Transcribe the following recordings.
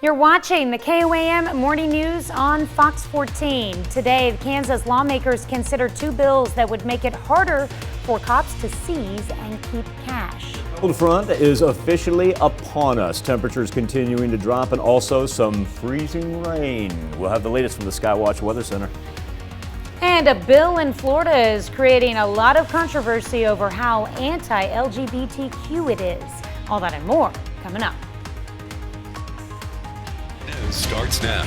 You're watching the KOAM Morning News on Fox 14. Today, Kansas lawmakers consider two bills that would make it harder for cops to seize and keep cash. The cold front is officially upon us. Temperatures continuing to drop and also some freezing rain. We'll have the latest from the Skywatch Weather Center. And a bill in Florida is creating a lot of controversy over how anti-LGBTQ it is. All that and more coming up. News starts now.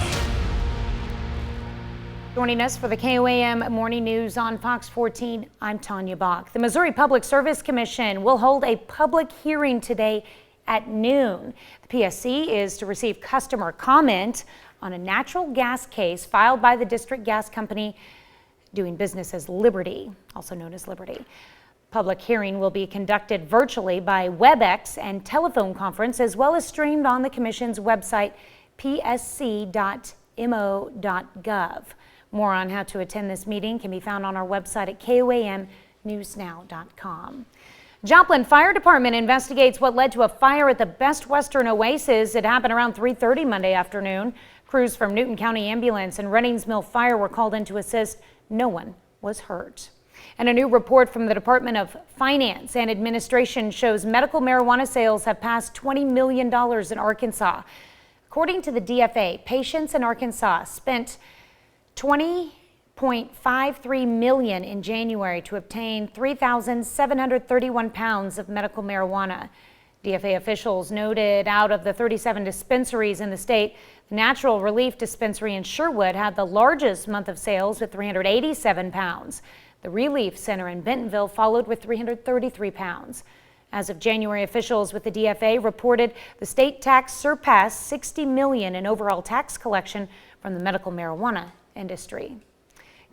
Joining us for the KOAM Morning News on Fox 14, I'm Tanya Bach. The Missouri Public Service Commission will hold a public hearing today at noon. The PSC is to receive customer comment on a natural gas case filed by the district gas company doing business as Liberty, also known as Liberty. Public hearing will be conducted virtually by WebEx and telephone conference, as well as streamed on the Commission's website, psc.mo.gov. More on how to attend this meeting can be found on our website at koamnewsnow.com. Joplin Fire Department investigates what led to a fire at the Best Western Oasis. It happened around 3:30 Monday afternoon. Crews from Newton County Ambulance and Reddings Mill Fire were called in to assist. No one was hurt. And a new report from the Department of Finance and Administration shows medical marijuana sales have passed $20 million in Arkansas. According to the DFA, patients in Arkansas spent $20.53 million in January to obtain 3,731 pounds of medical marijuana. DFA officials noted out of the 37 dispensaries in the state, the Natural Relief Dispensary in Sherwood had the largest month of sales with 387 pounds. The Relief Center in Bentonville followed with 333 pounds. As of January, officials with the DFA reported the state tax surpassed $60 million in overall tax collection from the medical marijuana industry.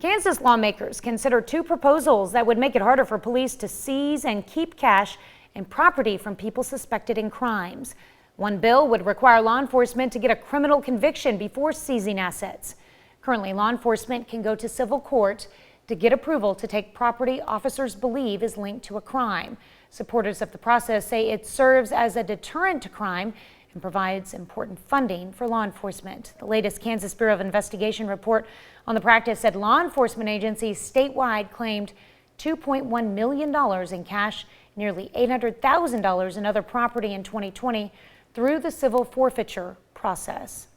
Kansas lawmakers consider two proposals that would make it harder for police to seize and keep cash and property from people suspected in crimes. One bill would require law enforcement to get a criminal conviction before seizing assets. Currently, law enforcement can go to civil court to get approval to take property officers believe is linked to a crime. Supporters of the process say it serves as a deterrent to crime and provides important funding for law enforcement. The latest Kansas Bureau of Investigation report on the practice said law enforcement agencies statewide claimed $2.1 million in cash, nearly $800,000 in other property in 2020 through the civil forfeiture process.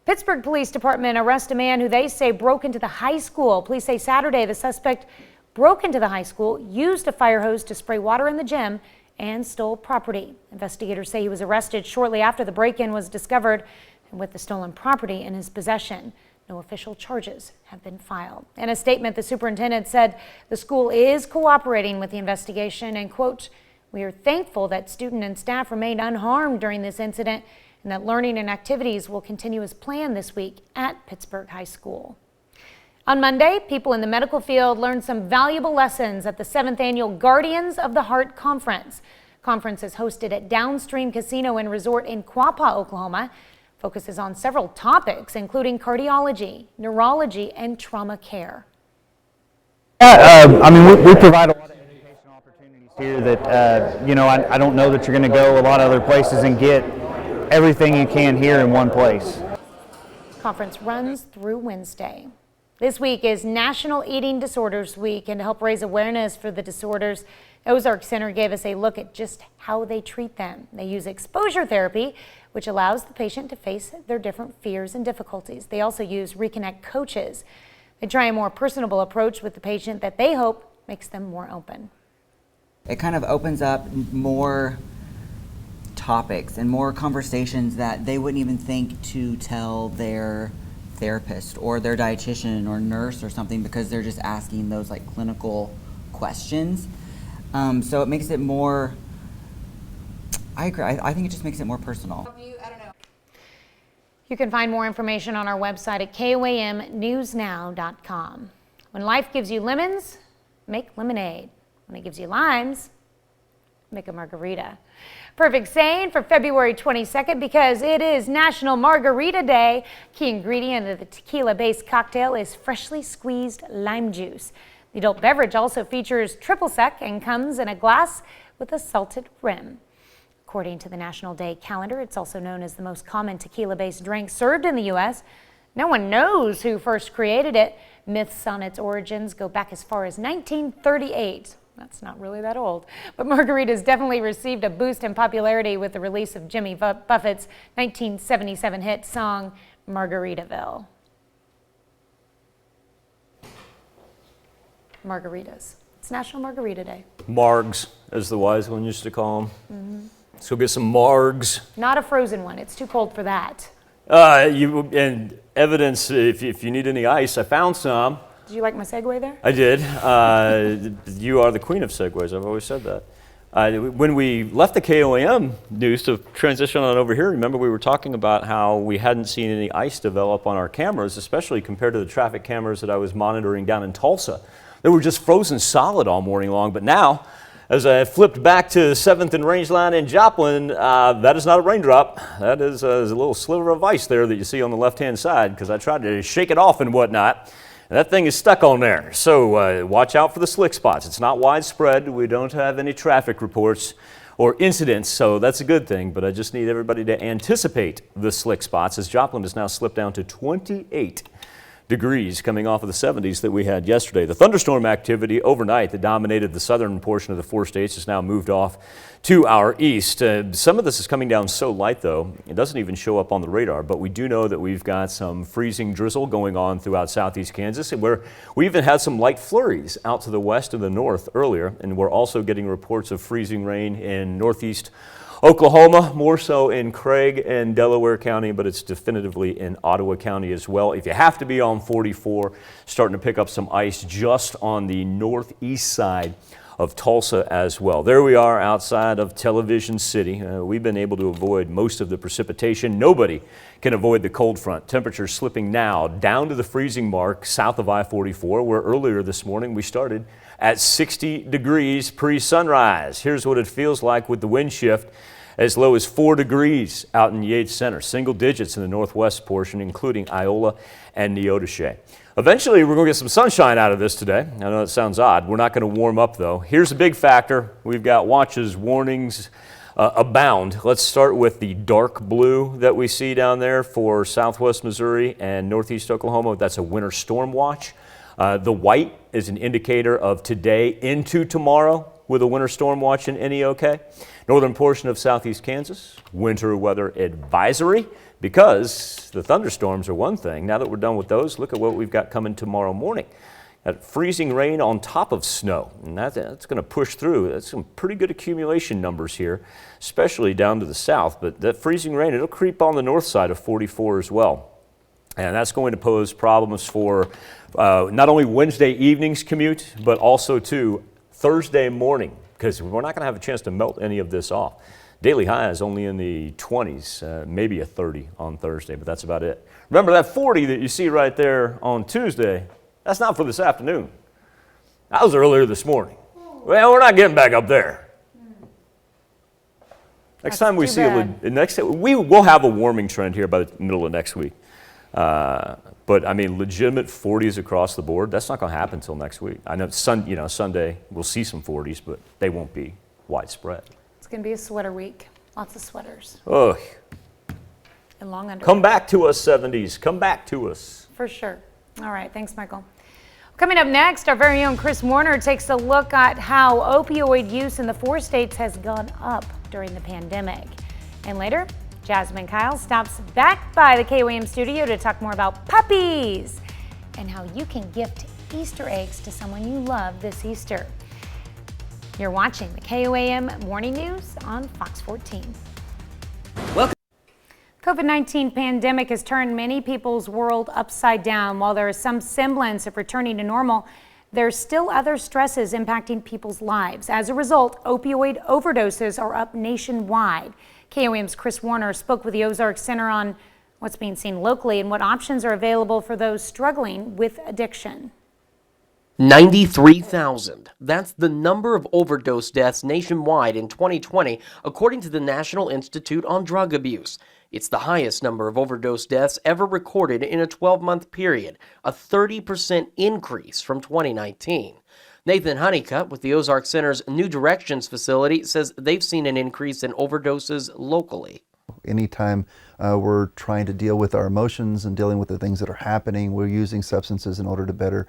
Pittsburgh Police Department arrests a man who they say broke into the high school. Police say Saturday the suspect broke into the high school, used a fire hose to spray water in the gym, and stole property. Investigators say he was arrested shortly after the break-in was discovered and with the stolen property in his possession. No official charges have been filed. In a statement, the superintendent said the school is cooperating with the investigation and, quote, "We are thankful that student and staff remained unharmed during this incident and that learning and activities will continue as planned this week at Pittsburgh High School." On Monday, people in the medical field learned some valuable lessons at the 7th Annual Guardians of the Heart Conference. Conference is hosted at Downstream Casino and Resort in Quapaw, Oklahoma. Focuses on several topics, including cardiology, neurology, and trauma care. I mean, we provide a lot of educational opportunities here that, I don't know that you're going to go a lot of other places and get everything you can here in one place. Conference runs through Wednesday. This week is National Eating Disorders Week, and to help raise awareness for the disorders, Ozark Center gave us a look at just how they treat them. They use exposure therapy, which allows the patient to face their different fears and difficulties. They also use Reconnect coaches. They try a more personable approach with the patient that they hope makes them more open. It kind of opens up more topics and more conversations that they wouldn't even think to tell their therapist or their dietitian or nurse or something, because they're just asking those like clinical questions. So it makes it more, I agree, I think it just makes it more personal. You can find more information on our website at koamnewsnow.com. When life gives you lemons, make lemonade. When it gives you limes, make a margarita. Perfect saying for February 22nd because it is National Margarita Day. Key ingredient of the tequila-based cocktail is freshly squeezed lime juice. The adult beverage also features triple sec and comes in a glass with a salted rim. According to the National Day calendar, it's also known as the most common tequila-based drink served in the U.S. No one knows who first created it. Myths on its origins go back as far as 1938. That's not really that old. But margaritas definitely received a boost in popularity with the release of Jimmy Buffett's 1977 hit song, Margaritaville. Margaritas. It's National Margarita Day. Margs, as the wise one used to call them. Let's go get some margs. Not a frozen one. It's too cold for that. And evidence, if you need any ice, I found some. Did you like my segue there? I did. You are the queen of segues. I've always said that. When we left the KOAM news to transition on over here, remember we were talking about how we hadn't seen any ice develop on our cameras, especially compared to the traffic cameras that I was monitoring down in Tulsa. They were just frozen solid all morning long. But now, as I flipped back to 7th and Rangeline in Joplin, that is not a raindrop. That is a little sliver of ice there that you see on the left-hand side, because I tried to shake it off and whatnot. And that thing is stuck on there. So watch out for the slick spots. It's not widespread. We don't have any traffic reports or incidents, so that's a good thing. But I just need everybody to anticipate the slick spots, as Joplin has now slipped down to 28 degrees coming off of the 70s that we had yesterday. The thunderstorm activity overnight that dominated the southern portion of the 4 states has now moved off to our east. Some of this is coming down so light, though, it doesn't even show up on the radar, but we do know that we've got some freezing drizzle going on throughout southeast Kansas, where we even had some light flurries out to the west and the north earlier, and we're also getting reports of freezing rain in northeast Oklahoma, more so in Craig and Delaware County, but it's definitively in Ottawa County as well. If you have to be on 44, starting to pick up some ice just on the northeast side of Tulsa as well. There we are outside of Television City. We've been able to avoid most of the precipitation. Nobody can avoid the cold front. Temperatures slipping now down to the freezing mark south of I-44, where earlier this morning we started at 60 degrees pre-sunrise. Here's what it feels like with the wind shift. As low as 4 degrees out in Yates Center, single digits in the northwest portion, including Iola and Neodesha. Eventually, we're going to get some sunshine out of this today. I know it sounds odd. We're not going to warm up, though. Here's a big factor. We've got watches, warnings abound. Let's start with the dark blue that we see down there for southwest Missouri and northeast Oklahoma. That's a winter storm watch. The white is an indicator of today into tomorrow with a winter storm watch in NEOK. Northern portion of southeast Kansas, winter weather advisory, because the thunderstorms are one thing. Now that we're done with those, look at what we've got coming tomorrow morning. That freezing rain on top of snow, and that's going to push through. That's some pretty good accumulation numbers here, especially down to the south. But that freezing rain, it'll creep on the north side of 44 as well. And that's going to pose problems for not only Wednesday evening's commute, but also to Thursday morning, because we're not going to have a chance to melt any of this off. Daily high is only in the 20s, maybe a 30 on Thursday, but that's about it. Remember that 40 that you see right there on Tuesday, that's not for this afternoon. That was earlier this morning. Well, we're not getting back up there. Next time we see we will have a warming trend here by the middle of next week. But I mean, legitimate 40s across the board, that's not going to happen until next week. I know Sunday we'll see some 40s, but they won't be widespread. It's going to be a sweater week. Lots of sweaters. Ugh. And long underwear. Come back to us, 70s. Come back to us. For sure. All right. Thanks, Michael. Coming up next, our very own Chris Warner takes a look at how opioid use in the 4 states has gone up during the pandemic. And later, Jasmine Kyle stops back by the KOAM studio to talk more about puppies and how you can gift Easter eggs to someone you love this Easter. You're watching the KOAM Morning News on Fox 14. Welcome. COVID-19 pandemic has turned many people's world upside down. While there is some semblance of returning to normal, there's still other stresses impacting people's lives. As a result, opioid overdoses are up nationwide. KOAM's Chris Warner spoke with the Ozark Center on what's being seen locally and what options are available for those struggling with addiction. 93,000. That's the number of overdose deaths nationwide in 2020, according to the National Institute on Drug Abuse. It's the highest number of overdose deaths ever recorded in a 12-month period, a 30% increase from 2019. Nathan Honeycutt with the Ozark Center's New Directions facility says they've seen an increase in overdoses locally. Anytime we're trying to deal with our emotions and dealing with the things that are happening, we're using substances in order to better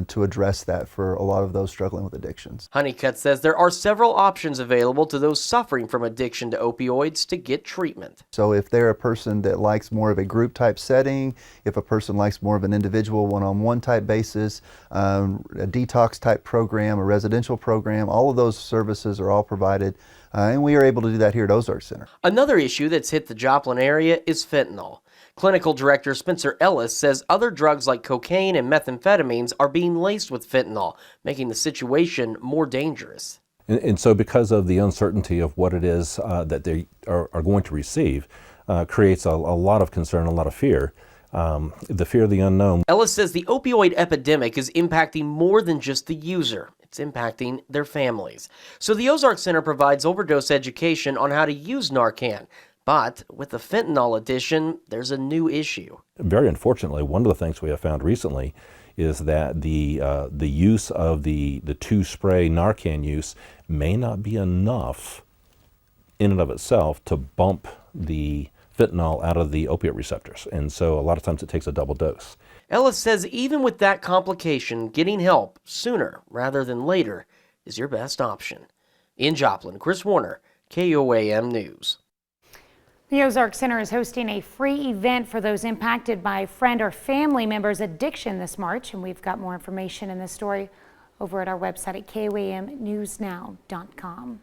to address that for a lot of those struggling with addictions. Honeycutt says there are several options available to those suffering from addiction to opioids to get treatment. So if they're a person that likes more of a group type setting, if a person likes more of an individual one-on-one type basis, a detox type program, a residential program, all of those services are all provided. And we are able to do that here at Ozark Center. Another issue that's hit the Joplin area is fentanyl. Clinical Director Spencer Ellis says other drugs like cocaine and methamphetamines are being laced with fentanyl, making the situation more dangerous. And so because of the uncertainty of what it is that they are going to receive, creates a lot of concern, a lot of fear. The fear of the unknown. Ellis says the opioid epidemic is impacting more than just the user. It's impacting their families. So the Ozark Center provides overdose education on how to use Narcan. But with the fentanyl addition, there's a new issue. Very unfortunately, one of the things we have found recently is that the use of the two-spray Narcan use may not be enough in and of itself to bump the fentanyl out of the opiate receptors. And so a lot of times it takes a double dose. Ellis says even with that complication, getting help sooner rather than later is your best option. In Joplin, Chris Warner, KOAM News. The Ozark Center is hosting a free event for those impacted by friend or family members' addiction this March, and we've got more information in this story over at our website at koamnewsnow.com.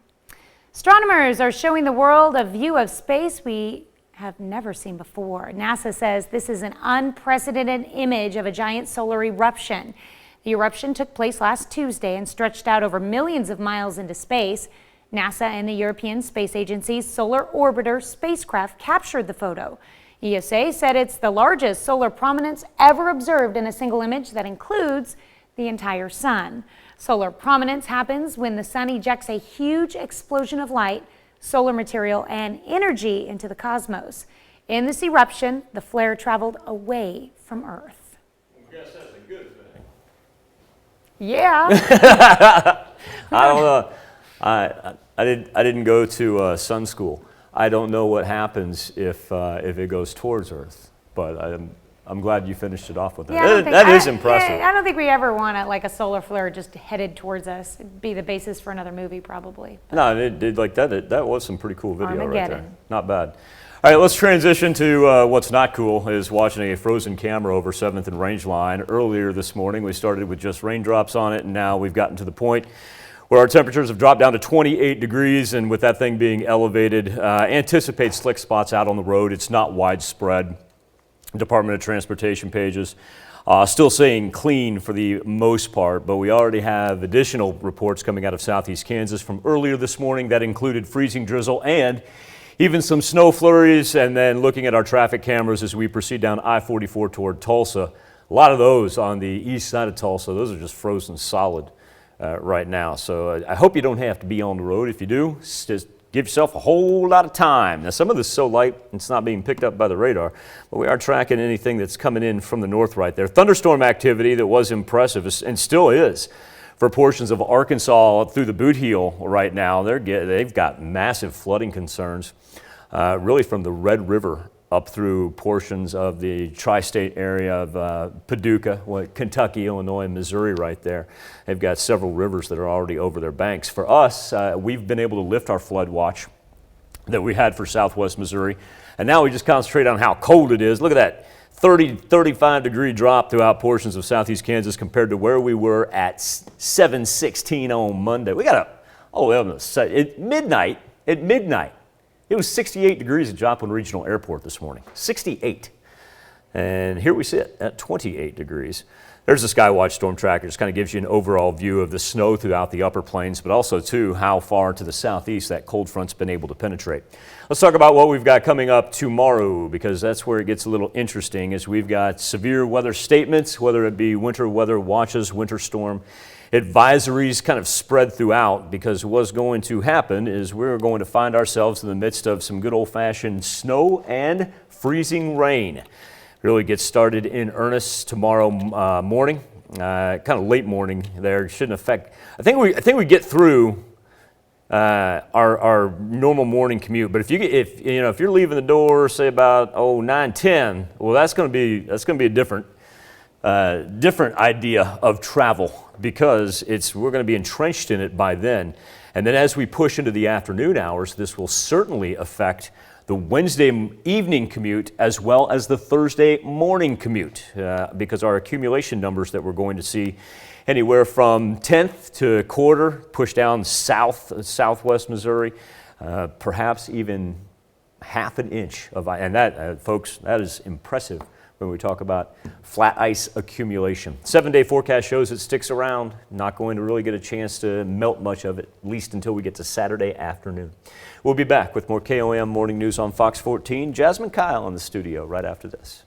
Astronomers are showing the world a view of space we have never seen before. NASA says this is an unprecedented image of a giant solar eruption. The eruption took place last Tuesday and stretched out over millions of miles into space. NASA and the European Space Agency's Solar Orbiter spacecraft captured the photo. ESA said it's the largest solar prominence ever observed in a single image that includes the entire sun. Solar prominence happens when the sun ejects a huge explosion of light, solar material, and energy into the cosmos. In this eruption, the flare traveled away from Earth. I guess that's a good thing. Yeah. I don't know. I didn't go to sun school. I don't know what happens if it goes towards Earth, but I'm glad you finished it off with that. Yeah, That is impressive. I don't think we ever want a solar flare just headed towards us. It'd be the basis for another movie, probably. No, it did like that. That was some pretty cool video right there. Armageddon. Not bad. All right, let's transition to what's not cool, is watching a frozen camera over 7th and Range Line. Earlier this morning, we started with just raindrops on it, and now we've gotten to the point where our temperatures have dropped down to 28 degrees, and with that thing being elevated, anticipate slick spots out on the road. It's not widespread. Department of Transportation pages still saying clean for the most part, but we already have additional reports coming out of southeast Kansas from earlier this morning that included freezing drizzle and even some snow flurries. And then looking at our traffic cameras as we proceed down I-44 toward Tulsa, a lot of those on the east side of Tulsa, those are just frozen solid right now. So I hope you don't have to be on the road. If you do, just give yourself a whole lot of time. Now, some of this is so light, it's not being picked up by the radar, but we are tracking anything that's coming in from the north right there. Thunderstorm activity that was impressive and still is for portions of Arkansas through the Boot Heel right now. They've got massive flooding concerns, really from the Red River up through portions of the tri-state area of Paducah, Kentucky, Illinois, and Missouri right there. They've got several rivers that are already over their banks. For us, we've been able to lift our flood watch that we had for southwest Missouri, and now we just concentrate on how cold it is. Look at that 35 degree drop throughout portions of southeast Kansas compared to where we were at 7:16 on Monday. We got all the way up at midnight. It was 68 degrees at Joplin Regional Airport this morning, 68. And here we sit at 28 degrees. There's the Skywatch storm tracker. Just kind of gives you an overall view of the snow throughout the upper plains, but also too how far to the southeast that cold front's been able to penetrate. Let's talk about what we've got coming up tomorrow, because that's where it gets a little interesting, as we've got severe weather statements, whether it be winter weather watches, winter storm advisories kind of spread throughout, because what's going to happen is we're going to find ourselves in the midst of some good old-fashioned snow and freezing rain. Really gets started in earnest tomorrow morning. kind of late morning there. It shouldn't affect. I think we get through our normal morning commute. But if you're leaving the door, say about 9:10, well, that's going to be a different idea of travel, because we're going to be entrenched in it by then. And then as we push into the afternoon hours, this will certainly affect the Wednesday evening commute as well as the Thursday morning commute, because our accumulation numbers that we're going to see anywhere from 10th to a quarter, push down southwest Missouri, perhaps even half an inch of ice. And that, folks, that is impressive when we talk about flat ice accumulation. 7-day forecast shows it sticks around. Not going to really get a chance to melt much of it, at least until we get to Saturday afternoon. We'll be back with more KOAM Morning News on Fox 14. Jasmine Kyle in the studio right after this.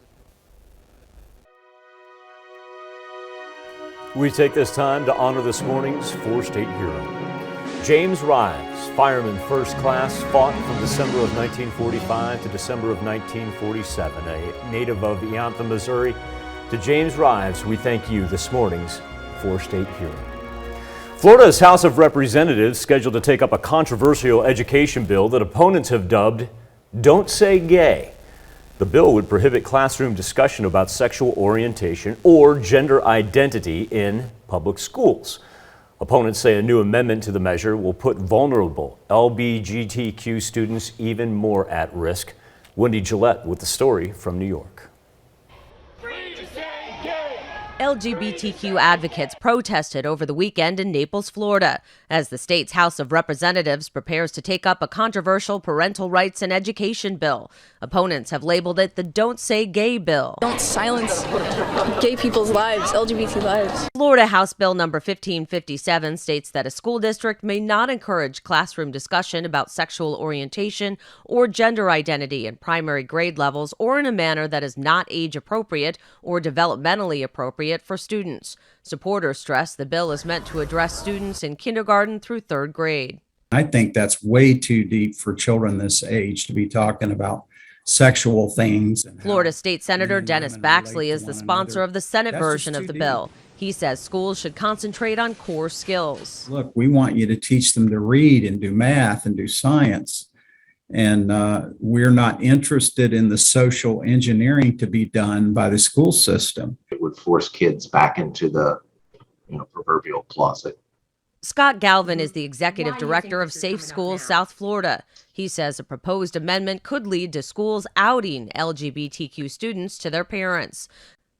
We take this time to honor this morning's four-state hero. James Rives, fireman first class, fought from December of 1945 to December of 1947, a native of Eanthum, Missouri. To James Rives, we thank you, this morning's four-state hero. Florida's House of Representatives scheduled to take up a controversial education bill that opponents have dubbed "Don't Say Gay." The bill would prohibit classroom discussion about sexual orientation or gender identity in public schools. Opponents say a new amendment to the measure will put vulnerable LGBTQ students even more at risk. Wendy Gillette with the story from New York. LGBTQ advocates protested over the weekend in Naples, Florida, as the state's House of Representatives prepares to take up a controversial parental rights and education bill. Opponents have labeled it the Don't Say Gay bill. Don't silence gay people's lives, LGBT lives. Florida House Bill number 1557 states that a school district may not encourage classroom discussion about sexual orientation or gender identity in primary grade levels or in a manner that is not age appropriate or developmentally appropriate for students. Supporters stress the bill is meant to address students in kindergarten through third grade. I think that's way too deep for children this age to be talking about sexual things. Florida State Senator Dennis Baxley is the sponsor of the Senate version of the bill. He says schools should concentrate on core skills. Look, we want you to teach them to read and do math and do science. And we're not interested in the social engineering to be done by the school system. It would force kids back into the proverbial closet. Scott Galvin is the executive director of Safe Schools South Florida. He says a proposed amendment could lead to schools outing LGBTQ students to their parents.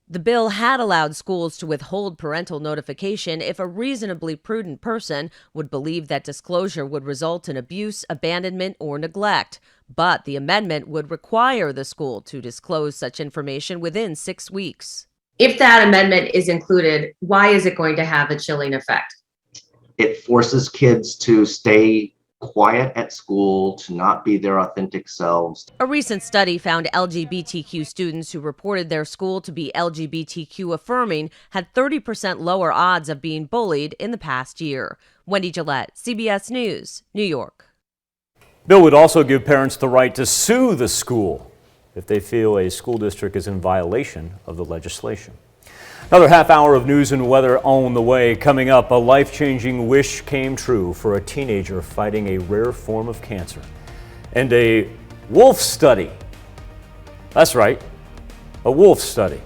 The bill had allowed schools to withhold parental notification if a reasonably prudent person would believe that disclosure would result in abuse, abandonment, or neglect. But the amendment would require the school to disclose such information within 6 weeks. If that amendment is included, why is it going to have a chilling effect? It forces kids to stay quiet at school, to not be their authentic selves. A recent study found LGBTQ students who reported their school to be LGBTQ affirming had 30% lower odds of being bullied in the past year. Wendy Gillette, CBS News, New York. Bill would also give parents the right to sue the school if they feel a school district is in violation of the legislation. Another half hour of news and weather on the way. Coming up, a life-changing wish came true for a teenager fighting a rare form of cancer. And a wolf study. That's right, a wolf study.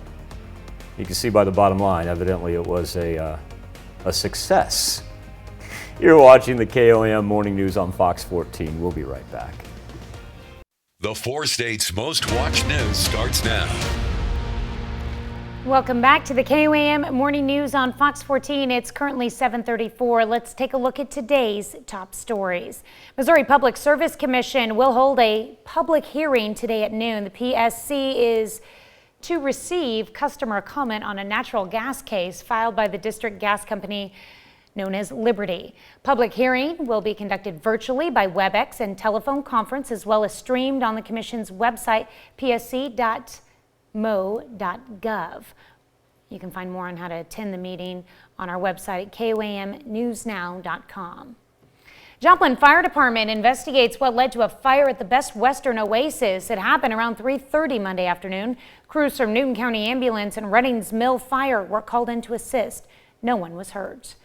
You can see by the bottom line, evidently it was a success. You're watching the KOAM Morning News on Fox 14. We'll be right back. The four states' most watched news starts now. Welcome back to the KOAM Morning News on Fox 14. It's currently 7:34. Let's take a look at today's top stories. Missouri Public Service Commission will hold a public hearing today at noon. The PSC is to receive customer comment on a natural gas case filed by the district gas company known as Liberty. Public hearing will be conducted virtually by WebEx and telephone conference, as well as streamed on the Commission's website, psc.mo.gov. You can find more on how to attend the meeting on our website at koamnewsnow.com. Joplin Fire Department investigates what led to a fire at the Best Western Oasis. It happened around 3:30 Monday afternoon. Crews from Newton County Ambulance and Redding's Mill Fire were called in to assist. No one was hurt.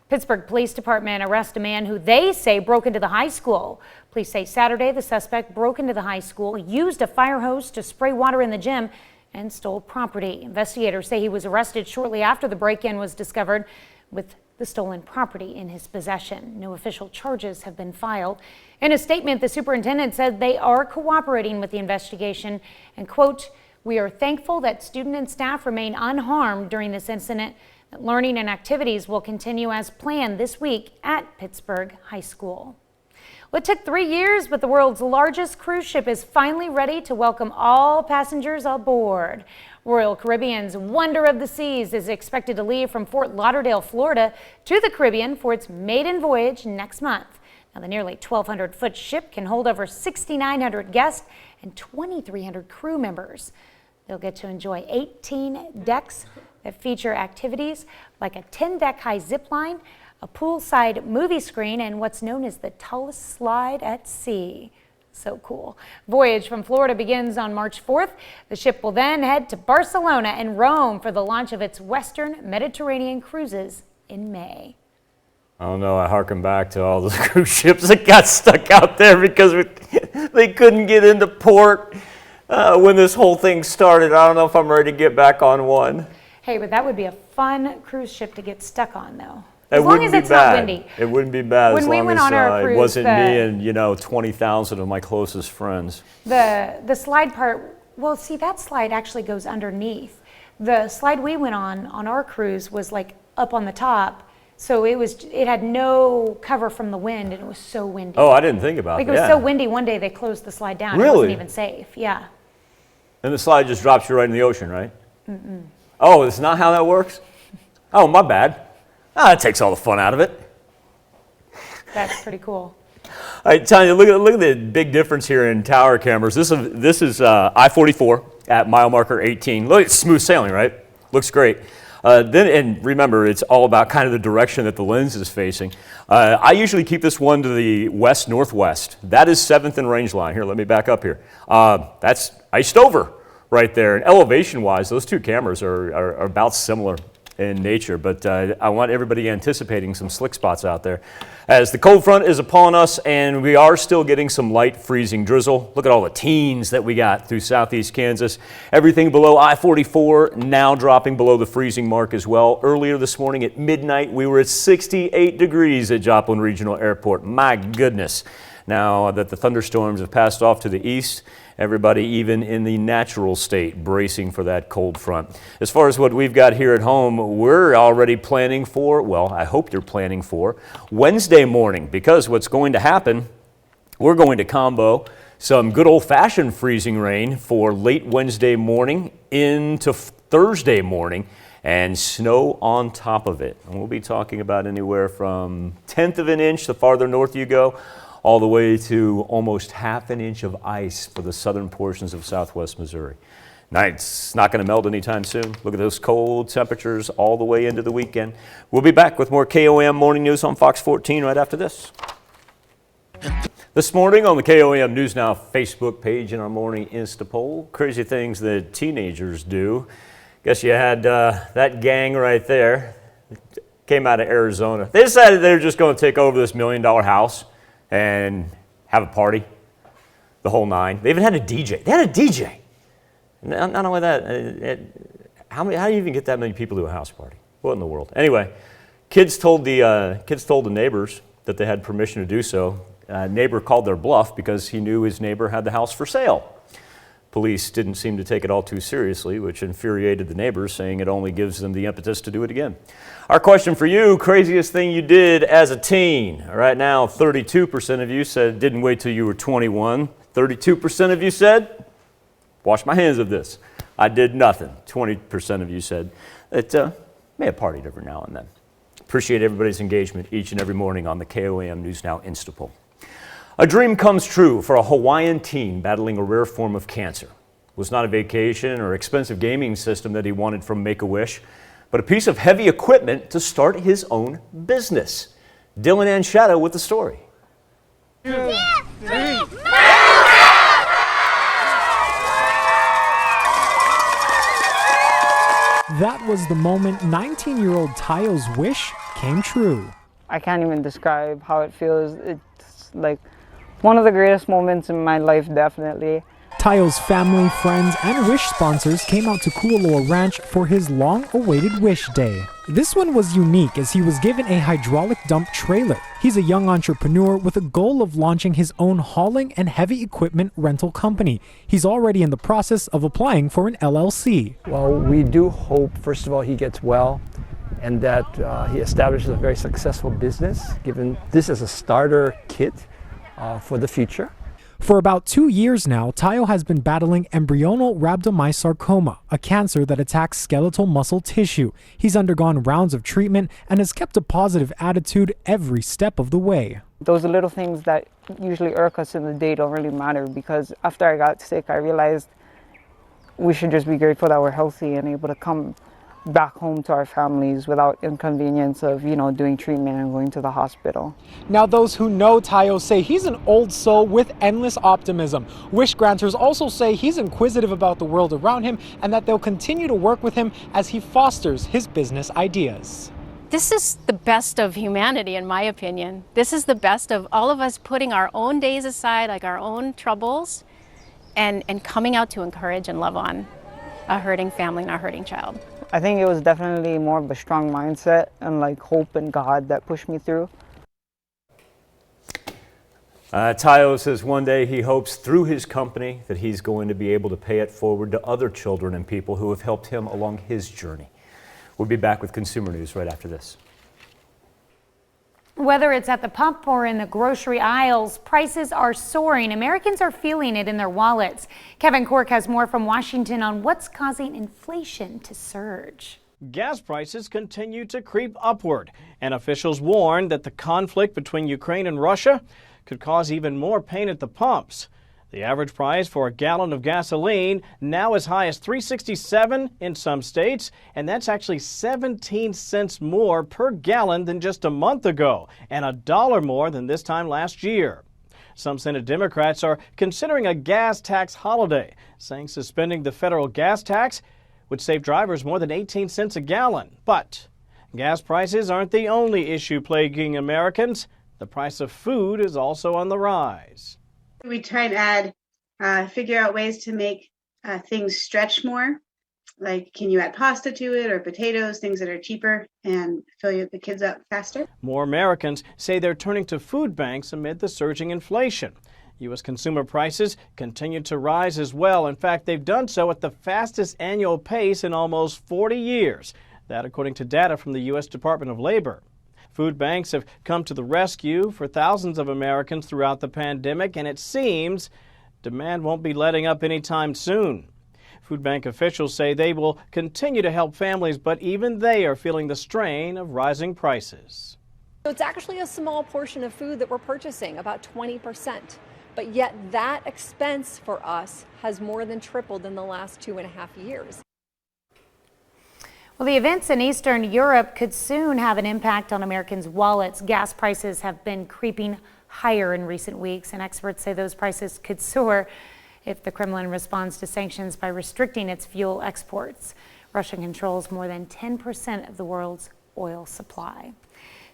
Pittsburgh Police Department arrests a man who they say broke into the high school. Police say Saturday the suspect broke into the high school, used a fire hose to spray water in the gym, and stole property. Investigators say he was arrested shortly after the break-in was discovered with the stolen property in his possession. No official charges have been filed. In a statement, the superintendent said they are cooperating with the investigation and, quote, "We are thankful that student and staff remain unharmed during this incident. That learning and activities will continue as planned this week at Pittsburgh High School." Well, it took 3 years, but the world's largest cruise ship is finally ready to welcome all passengers aboard. Royal Caribbean's Wonder of the Seas is expected to leave from Fort Lauderdale, Florida, to the Caribbean for its maiden voyage next month. Now, the nearly 1,200-foot ship can hold over 6,900 guests and 2,300 crew members. They'll get to enjoy 18 decks that feature activities like a 10-deck high zip line, a poolside movie screen, and what's known as the tallest slide at sea. So cool. Voyage from Florida begins on March 4th. The ship will then head to Barcelona and Rome for the launch of its Western Mediterranean cruises in May. I don't know, I harken back to all those cruise ships that got stuck out there because they couldn't get into port when this whole thing started. I don't know if I'm ready to get back on one. Hey, but that would be a fun cruise ship to get stuck on, though. It As long wouldn't as be it's bad. not windy. It wouldn't be bad When as we long went as on our cruise, it wasn't me and 20,000 of my closest friends. The slide part, well, see, that slide actually goes underneath. The slide we went on our cruise was like up on the top, so it had no cover from the wind, and it was so windy. Oh, I didn't think about that. Like, it was so windy, one day they closed the slide down. Really? It wasn't even safe, yeah. And the slide just drops you right in the ocean, right? Mm-mm. Oh, that's not how that works? Oh, my bad. That takes all the fun out of it. That's pretty cool. All right, Tanya, look at the big difference here in tower cameras. This is I-44 at mile marker 18. Look, it's smooth sailing, right? Looks great. And remember, it's all about kind of the direction that the lens is facing. I usually keep this one to the west-northwest. That is 7th and range line. Here, let me back up here. That's iced over right there. And elevation-wise, those two cameras are about similar in nature, but I want everybody anticipating some slick spots out there. As the cold front is upon us and we are still getting some light freezing drizzle. Look at all the teens that we got through southeast Kansas. Everything below I-44 now dropping below the freezing mark as well. Earlier this morning at midnight, we were at 68 degrees at Joplin Regional Airport. My goodness. Now that the thunderstorms have passed off to the east, everybody even in the natural state bracing for that cold front. As far as what we've got here at home, we're already planning for, well, I hope you're planning for Wednesday morning, because what's going to happen, we're going to combo some good old-fashioned freezing rain for late Wednesday morning into Thursday morning and snow on top of it. And we'll be talking about anywhere from 1/10 of an inch the farther north you go, all the way to almost 1/2 an inch of ice for the southern portions of southwest Missouri. It's not going to melt anytime soon. Look at those cold temperatures all the way into the weekend. We'll be back with more KOAM Morning News on Fox 14 right after this. This morning on the KOAM News Now Facebook page in our morning Insta poll, crazy things that teenagers do. Guess you had that gang right there. Came out of Arizona. They decided they were just going to take over this $1 million house and have a party, the whole nine. They even had a DJ. They had a DJ. Not only that, how do you even get that many people to a house party? What in the world? Anyway, kids told the neighbors that they had permission to do so. Neighbor called their bluff because he knew his neighbor had the house for sale. Police didn't seem to take it all too seriously, which infuriated the neighbors, saying it only gives them the impetus to do it again. Our question for you, craziest thing you did as a teen. Right now, 32% of you said didn't wait till you were 21. 32% of you said, wash my hands of this. I did nothing. 20% of you said that may have partied every now and then. Appreciate everybody's engagement each and every morning on the KOAM News Now Insta poll. A dream comes true for a Hawaiian teen battling a rare form of cancer. It was not a vacation or expensive gaming system that he wanted from Make-A-Wish, but a piece of heavy equipment to start his own business. Dylan Anshetta with the story. That was the moment 19-year-old Tayo's wish came true. I can't even describe how it feels. It's like one of the greatest moments in my life, definitely. Tayo's family, friends, and wish sponsors came out to Kualoa Ranch for his long-awaited wish day. This one was unique as he was given a hydraulic dump trailer. He's a young entrepreneur with a goal of launching his own hauling and heavy equipment rental company. He's already in the process of applying for an LLC. Well, we do hope, first of all, he gets well and that he establishes a very successful business, given this as a starter kit for the future. For about 2 years now, Tayo has been battling embryonal rhabdomyosarcoma, a cancer that attacks skeletal muscle tissue. He's undergone rounds of treatment and has kept a positive attitude every step of the way. Those little things that usually irk us in the day don't really matter, because after I got sick, I realized we should just be grateful that we're healthy and able to come back home to our families without inconvenience of, doing treatment and going to the hospital. Now, those who know Tayo say he's an old soul with endless optimism. Wish granters also say he's inquisitive about the world around him and that they'll continue to work with him as he fosters his business ideas. This is the best of humanity, in my opinion. This is the best of all of us putting our own days aside, like our own troubles, and coming out to encourage and love on a hurting family and a hurting child. I think it was definitely more of a strong mindset and hope in God that pushed me through. Tayo says one day he hopes through his company that he's going to be able to pay it forward to other children and people who have helped him along his journey. We'll be back with consumer news right after this. Whether it's at the pump or in the grocery aisles, prices are soaring. Americans are feeling it in their wallets. Kevin Cork has more from Washington on what's causing inflation to surge. Gas prices continue to creep upward, and officials warn that the conflict between Ukraine and Russia could cause even more pain at the pumps. The average price for a gallon of gasoline now as high as $3.67 in some states, and that's actually 17 cents more per gallon than just a month ago, and $1 more than this time last year. Some Senate Democrats are considering a gas tax holiday, saying suspending the federal gas tax would save drivers more than 18 cents a gallon. But gas prices aren't the only issue plaguing Americans. The price of food is also on the rise. We try and figure out ways to make things stretch more. Like, can you add pasta to it or potatoes, things that are cheaper and fill the kids up faster? More Americans say they're turning to food banks amid the surging inflation. U.S. consumer prices continue to rise as well. In fact, they've done so at the fastest annual pace in almost 40 years. That according to data from the U.S. Department of Labor. Food banks have come to the rescue for thousands of Americans throughout the pandemic, and it seems demand won't be letting up anytime soon. Food bank officials say they will continue to help families, but even they are feeling the strain of rising prices. So it's actually a small portion of food that we're purchasing, about 20%. But yet that expense for us has more than tripled in the last 2.5 years. Well, the events in Eastern Europe could soon have an impact on Americans' wallets. Gas prices have been creeping higher in recent weeks, and experts say those prices could soar if the Kremlin responds to sanctions by restricting its fuel exports. Russia controls more than 10% of the world's oil supply.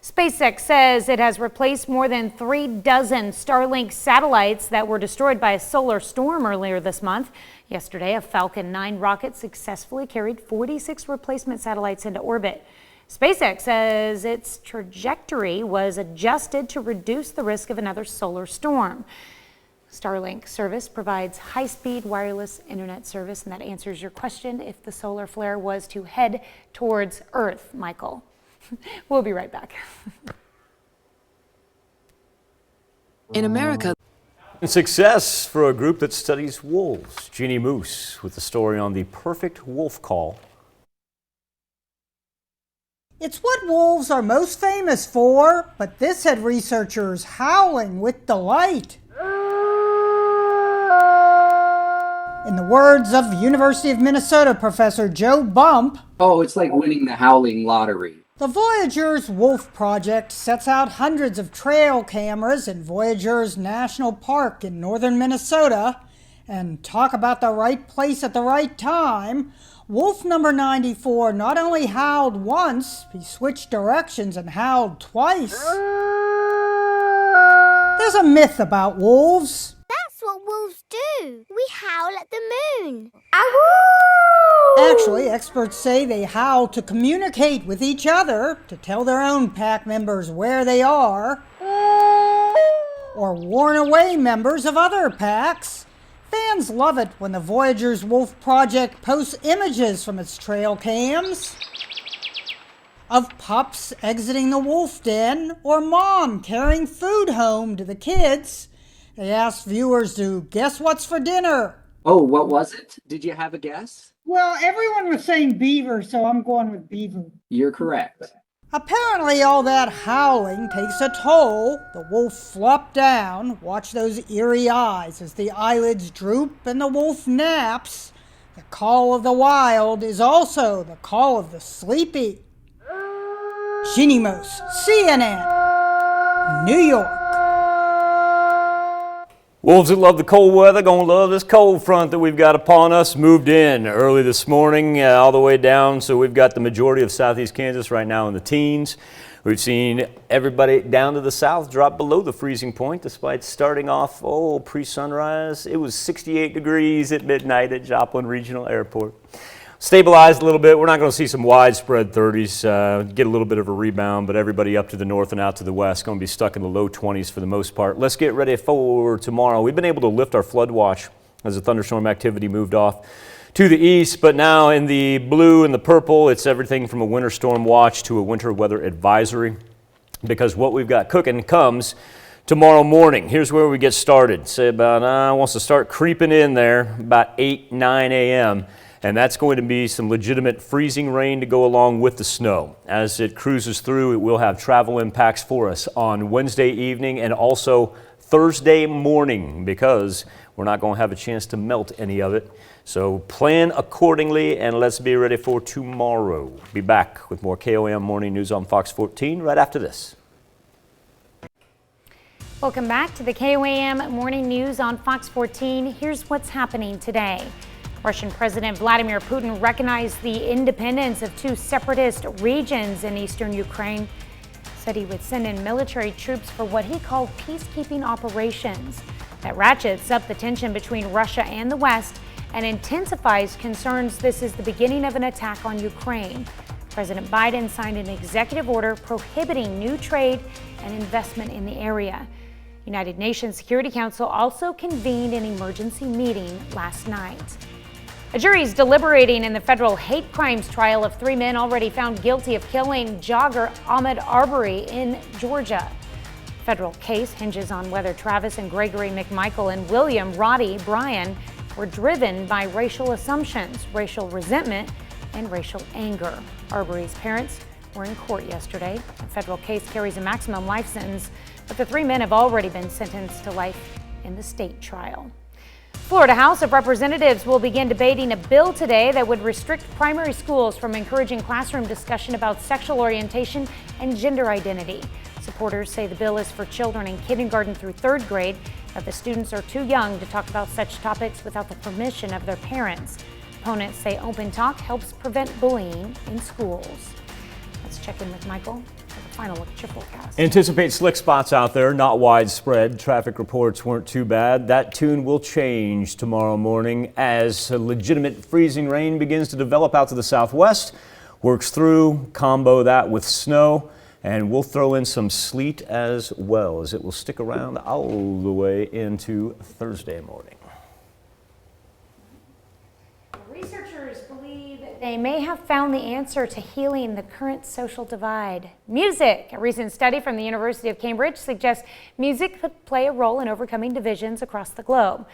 SpaceX says it has replaced more than 36 Starlink satellites that were destroyed by a solar storm earlier this month. Yesterday, a Falcon 9 rocket successfully carried 46 replacement satellites into orbit. SpaceX says its trajectory was adjusted to reduce the risk of another solar storm. Starlink service provides high-speed wireless internet service, and that answers your question if the solar flare was to head towards Earth, Michael. We'll be right back. In America, success for a group that studies wolves. Jeannie Moose with the story on the perfect wolf call. It's what wolves are most famous for, but this had researchers howling with delight. In the words of University of Minnesota professor Joe Bump, "Oh, it's like winning the howling lottery." The Voyageurs Wolf Project sets out hundreds of trail cameras in Voyageurs National Park in northern Minnesota. And talk about the right place at the right time. Wolf number 94 not only howled once, he switched directions and howled twice. There's a myth about wolves. That's what wolves do. We howl at the moon. Actually, experts say they howl to communicate with each other, to tell their own pack members where they are, or warn away members of other packs. Fans love it when the Voyageurs Wolf Project posts images from its trail cams of pups exiting the wolf den or mom carrying food home to the kids. They asked viewers to guess what's for dinner. Oh, what was it? Did you have a guess? Well, everyone was saying beaver, so I'm going with beaver. You're correct. Apparently all that howling takes a toll. The wolf flopped down. Watch those eerie eyes as the eyelids droop and the wolf naps. The call of the wild is also the call of the sleepy. Jeannie Mose, CNN, New York. Wolves that love the cold weather gonna love this cold front that we've got upon us. Moved in early this morning all the way down, so we've got the majority of southeast Kansas right now in the teens. We've seen everybody down to the south drop below the freezing point despite starting off pre-sunrise. It was 68 degrees at midnight at Joplin Regional Airport. Stabilized a little bit. We're not going to see some widespread 30s, get a little bit of a rebound, but everybody up to the north and out to the west going to be stuck in the low 20s for the most part. Let's get ready for tomorrow. We've been able to lift our flood watch as the thunderstorm activity moved off to the east, but now in the blue and the purple, it's everything from a winter storm watch to a winter weather advisory, because what we've got cooking comes tomorrow morning. Here's where we get started. Say about, wants to start creeping in there about 8, 9 a.m., and that's going to be some legitimate freezing rain to go along with the snow. As it cruises through, it will have travel impacts for us on Wednesday evening and also Thursday morning, because we're not going to have a chance to melt any of it. So plan accordingly, and let's be ready for tomorrow. Be back with more KOAM Morning News on Fox 14 right after this. Welcome back to the KOAM Morning News on Fox 14. Here's what's happening today. Russian President Vladimir Putin recognized the independence of two separatist regions in eastern Ukraine. Said he would send in military troops for what he called peacekeeping operations. That ratchets up the tension between Russia and the West and intensifies concerns this is the beginning of an attack on Ukraine. President Biden signed an executive order prohibiting new trade and investment in the area. United Nations Security Council also convened an emergency meeting last night. A jury is deliberating in the federal hate crimes trial of 3 men already found guilty of killing jogger Ahmaud Arbery in Georgia. The federal case hinges on whether Travis and Gregory McMichael and William Roddy Bryan were driven by racial assumptions, racial resentment, and racial anger. Arbery's parents were in court yesterday. The federal case carries a maximum life sentence, but the 3 men have already been sentenced to life in the state trial. Florida House of Representatives will begin debating a bill today that would restrict primary schools from encouraging classroom discussion about sexual orientation and gender identity. Supporters say the bill is for children in kindergarten through 3rd grade, that the students are too young to talk about such topics without the permission of their parents. Opponents say open talk helps prevent bullying in schools. Let's check in with Michael for the final look at your forecast. Anticipate slick spots out there, not widespread. Traffic reports weren't too bad. That tune will change tomorrow morning as legitimate freezing rain begins to develop out to the southwest, works through, combo that with snow, and we'll throw in some sleet as well, as it will stick around all the way into Thursday morning. Researchers believe they may have found the answer to healing the current social divide. Music. A recent study from the University of Cambridge suggests music could play a role in overcoming divisions across the globe.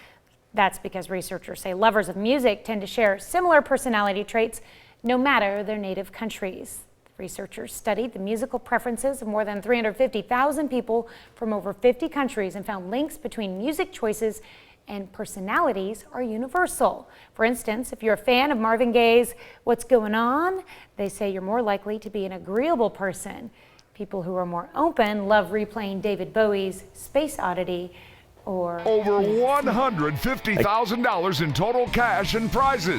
That's because researchers say lovers of music tend to share similar personality traits no matter their native countries. Researchers studied the musical preferences of more than 350,000 people from over 50 countries and found links between music choices and personalities are universal. For instance, if you're a fan of Marvin Gaye's What's Going On, they say you're more likely to be an agreeable person. People who are more open love replaying David Bowie's Space Oddity or... Over $150,000 in total cash and prizes.